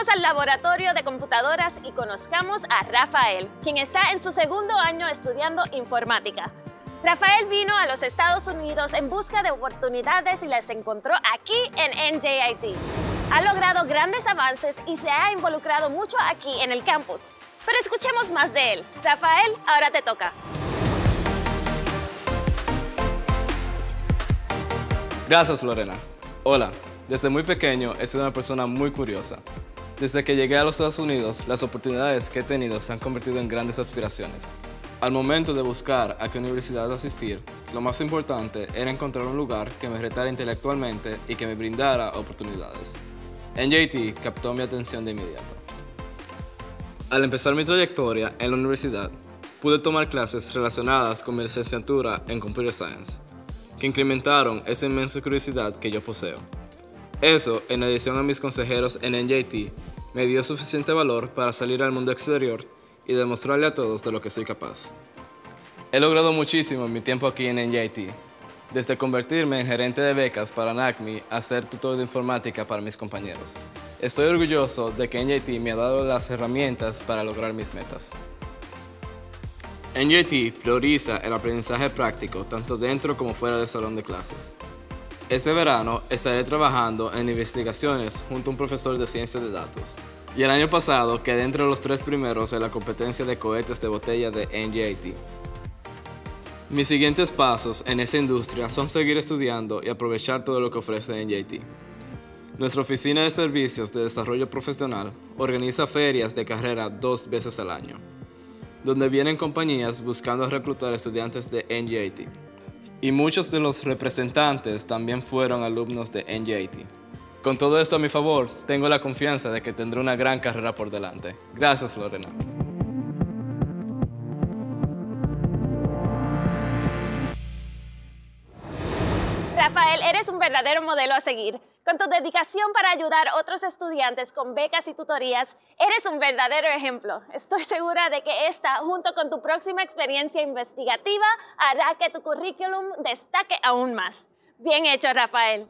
Vamos al laboratorio de computadoras y conozcamos a Rafael, quien está en su segundo año estudiando informática. Rafael vino a los Estados Unidos en busca de oportunidades y las encontró aquí en NJIT. Ha logrado grandes avances y se ha involucrado mucho aquí en el campus. Pero escuchemos más de él. Rafael, ahora te toca. Gracias, Lorena. Hola, desde muy pequeño he sido una persona muy curiosa. Desde que llegué a los Estados Unidos, las oportunidades que he tenido se han convertido en grandes aspiraciones. Al momento de buscar a qué universidad asistir, lo más importante era encontrar un lugar que me retara intelectualmente y que me brindara oportunidades. NJIT captó mi atención de inmediato. Al empezar mi trayectoria en la universidad, pude tomar clases relacionadas con mi licenciatura en Computer Science, que incrementaron esa inmensa curiosidad que yo poseo. Eso, en adición a mis consejeros en NJIT, me dio suficiente valor para salir al mundo exterior y demostrarle a todos de lo que soy capaz. He logrado muchísimo en mi tiempo aquí en NJIT, desde convertirme en gerente de becas para NACMI a ser tutor de informática para mis compañeros. Estoy orgulloso de que NJIT me ha dado las herramientas para lograr mis metas. NJIT prioriza el aprendizaje práctico tanto dentro como fuera del salón de clases. Este verano estaré trabajando en investigaciones junto a un profesor de ciencia de datos. Y el año pasado quedé entre los 3 primeros en la competencia de cohetes de botella de NJIT. Mis siguientes pasos en esa industria son seguir estudiando y aprovechar todo lo que ofrece NJIT. Nuestra oficina de servicios de desarrollo profesional organiza ferias de carrera 2 veces al año, donde vienen compañías buscando reclutar estudiantes de NJIT. Y muchos de los representantes también fueron alumnos de NJIT. Con todo esto a mi favor, tengo la confianza de que tendré una gran carrera por delante. Gracias, Lorena. Rafael, eres un verdadero modelo a seguir. Con tu dedicación para ayudar a otros estudiantes con becas y tutorías, eres un verdadero ejemplo. Estoy segura de que esta, junto con tu próxima experiencia investigativa, hará que tu currículum destaque aún más. Bien hecho, Rafael.